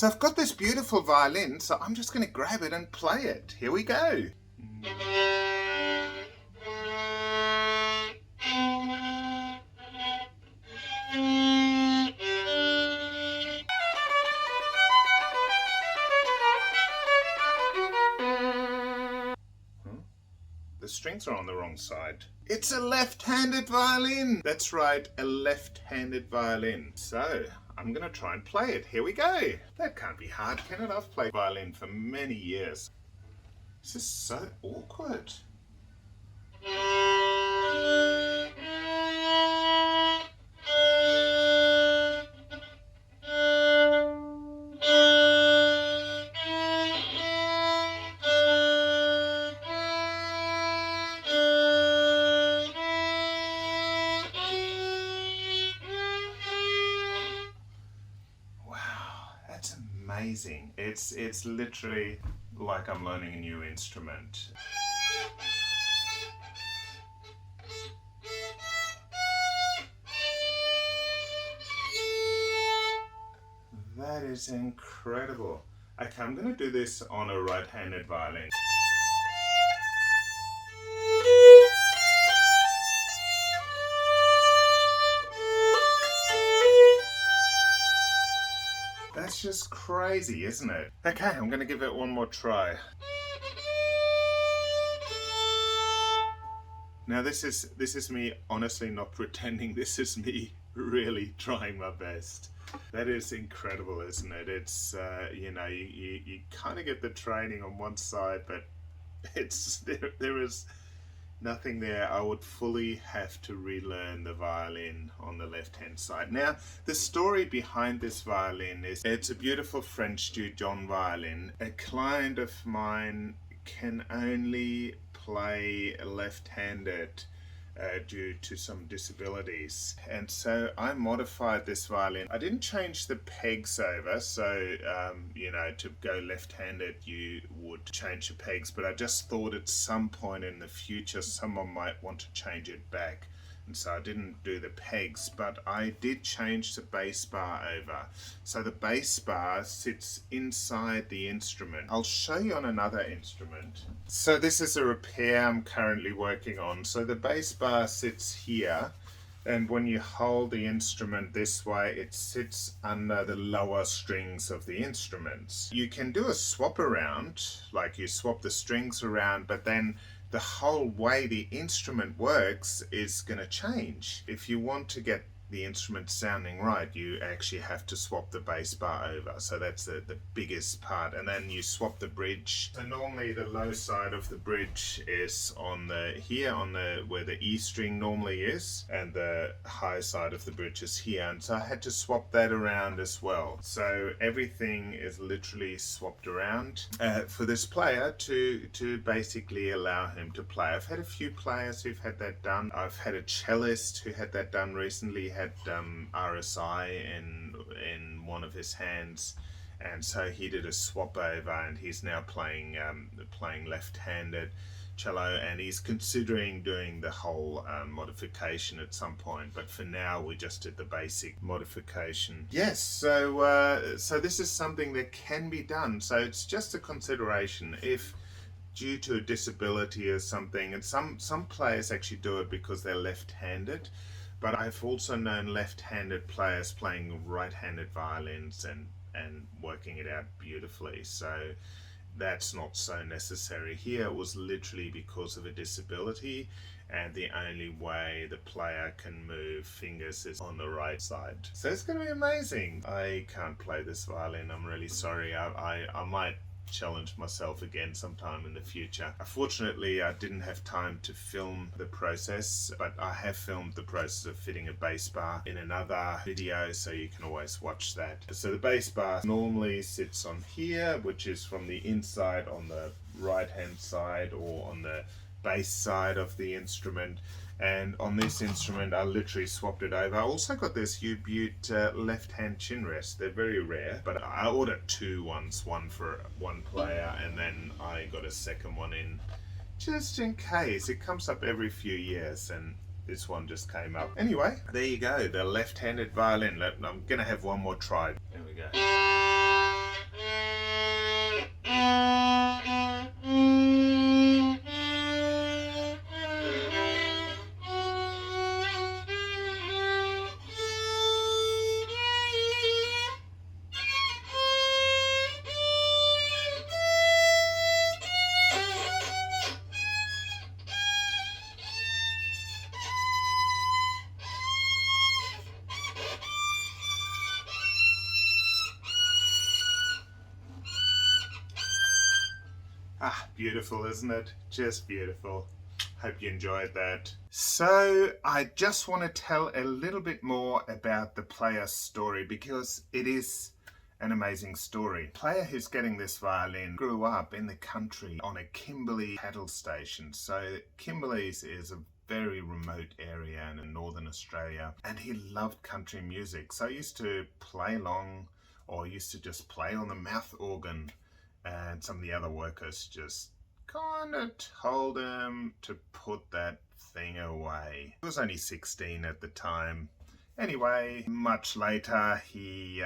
So I've got this beautiful violin, so I'm just going to grab it and play it. Here we go. The strings are on the wrong side. It's a left-handed violin. That's right, a left-handed violin. So I'm going to try and play it. Here we go. That can't be hard, can it? I've played violin for many years. This is so awkward. That's amazing. It's literally like I'm learning a new instrument. That is incredible. Okay, I'm going to do this on a right-handed violin. That's just crazy, isn't it? Okay, I'm going to give it one more try. Now this is me honestly not pretending, this is me really trying my best. That is incredible, isn't it? It's, you know, you kind of get the training on one side, but there is nothing there. I would fully have to relearn the violin on the left-hand side. Now, the story behind this violin is it's a beautiful French Dudon violin. A client of mine can only play left-handed due to some disabilities, and so I modified this violin. I didn't change the pegs over, so you know, to go left-handed you would change the pegs, but I just thought at some point in the future someone might want to change it back, and so I didn't do the pegs, but I did change the bass bar over. So the bass bar sits inside the instrument. I'll show you on another instrument. So this is a repair I'm currently working on. So the bass bar sits here, and when you hold the instrument this way, it sits under the lower strings of the instruments. You can do a swap around, like you swap the strings around, but then the whole way the instrument works is going to change. If you want to get the instrument sounding right, you actually have to swap the bass bar over. So that's the biggest part. And then you swap the bridge. So normally the low side of the bridge is on the here, on the where the E string normally is, and the high side of the bridge is here. And so I had to swap that around as well. So everything is literally swapped around for this player to basically allow him to play. I've had a few players who've had that done. I've had a cellist who had that done recently. Had RSI in one of his hands, and so he did a swap over, and he's now playing left-handed cello, and he's considering doing the whole modification at some point, but for now we just did the basic modification. Yes, so so this is something that can be done. So it's just a consideration if due to a disability or something, and some players actually do it because they're left-handed. But I've also known left-handed players playing right-handed violins and working it out beautifully. So that's not so necessary. Here it was literally because of a disability, and the only way the player can move fingers is on the right side. So it's going to be amazing. I can't play this violin. I'm really sorry. I might challenge myself again sometime in the future. Unfortunately, I didn't have time to film the process, but I have filmed the process of fitting a bass bar in another video, so you can always watch that. So the bass bar normally sits on here, which is from the inside on the right hand side or on the bass side of the instrument. And on this instrument I literally swapped it over. I also got this U-Butte left-hand chin rest. They're very rare, but I ordered two once, one for one player, and then I got a second one in just in case. It comes up every few years, and this one just came up. Anyway, there you go, the left-handed violin. I'm gonna have one more try. There we go. Ah, beautiful, isn't it? Just beautiful. Hope you enjoyed that. So I just want to tell a little bit more about the player's story because it is an amazing story. The player who's getting this violin grew up in the country on a Kimberley cattle station. So Kimberley's is a very remote area in northern Australia, and he loved country music. So he used to play along, or used to just play on the mouth organ, and some of the other workers just kind of told him to put that thing away. He was only 16 at the time. Anyway, much later he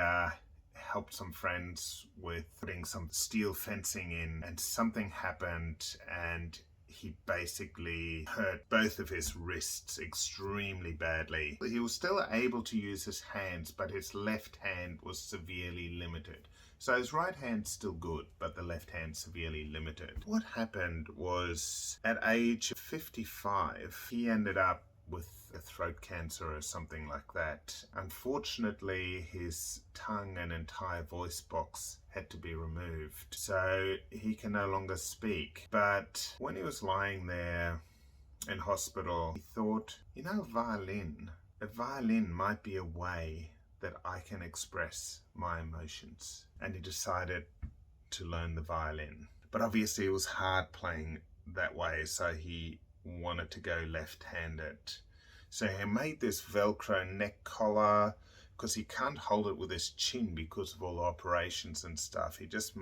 helped some friends with putting some steel fencing in, and something happened and he basically hurt both of his wrists extremely badly. He was still able to use his hands, but his left hand was severely limited. So his right hand's still good, but the left hand severely limited. What happened was, at age 55, he ended up with a throat cancer or something like that. Unfortunately, his tongue and entire voice box had to be removed, so he can no longer speak. But when he was lying there in hospital, he thought, you know, a violin might be a way that I can express my emotions. And he decided to learn the violin. But obviously it was hard playing that way, so he wanted to go left-handed. So he made this Velcro neck collar, because he can't hold it with his chin because of all the operations and stuff. He just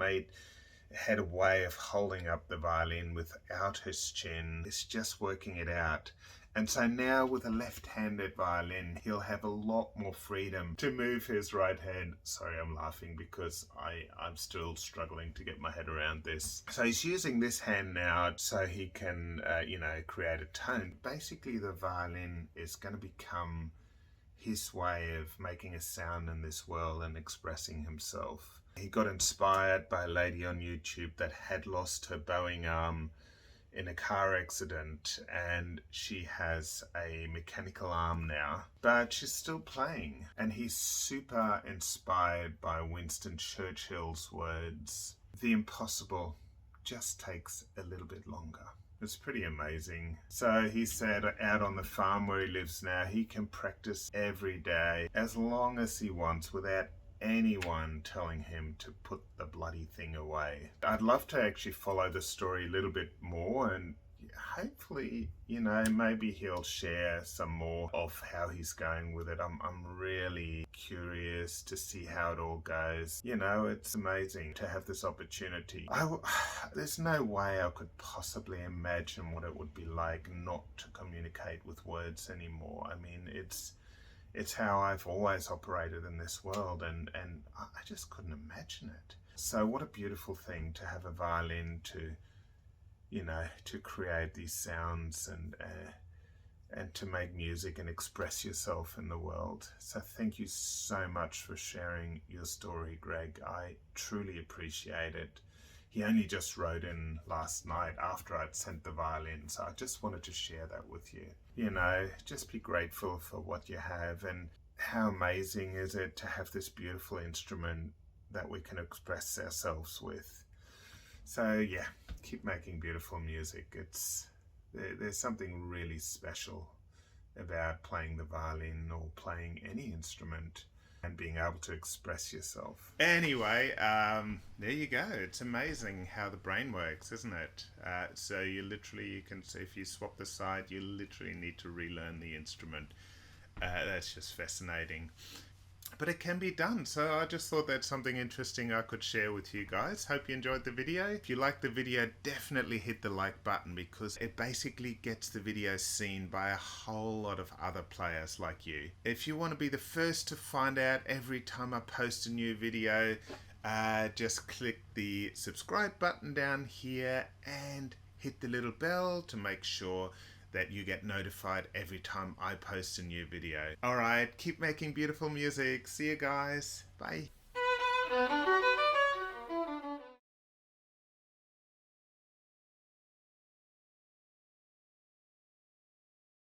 had a way of holding up the violin without his chin. It's just working it out. And so now with a left-handed violin, he'll have a lot more freedom to move his right hand. Sorry, I'm laughing because I'm still struggling to get my head around this. So he's using this hand now so he can, create a tone. Basically, the violin is going to become his way of making a sound in this world and expressing himself. He got inspired by a lady on YouTube that had lost her bowing arm in a car accident, and she has a mechanical arm now, but she's still playing. And he's super inspired by Winston Churchill's words, "The impossible just takes a little bit longer." It's pretty amazing. So he said out on the farm where he lives now, he can practice every day as long as he wants without anyone telling him to put the bloody thing away. I'd love to actually follow the story a little bit more, and hopefully, maybe he'll share some more of how he's going with it. I'm really curious to see how it all goes. It's amazing to have this opportunity. There's no way I could possibly imagine what it would be like not to communicate with words anymore. I mean, it's how I've always operated in this world, and I just couldn't imagine it. So what a beautiful thing to have a violin to create these sounds and to make music and express yourself in the world. So thank you so much for sharing your story, Greg. I truly appreciate it. He only just wrote in last night after I'd sent the violin, so I just wanted to share that with you. Just be grateful for what you have, and how amazing is it to have this beautiful instrument that we can express ourselves with. So yeah, keep making beautiful music. There's something really special about playing the violin or playing any instrument and being able to express yourself. Anyway, there you go. It's amazing how the brain works, isn't it? So you can see, if you swap the side, you literally need to relearn the instrument. That's just fascinating. But it can be done, so I just thought that's something interesting I could share with you guys. Hope you enjoyed the video. If you liked the video, definitely hit the like button, because it basically gets the video seen by a whole lot of other players like you. If you want to be the first to find out every time I post a new video, just click the subscribe button down here and hit the little bell to make sure that you get notified every time I post a new video. Alright, keep making beautiful music. See you guys. Bye.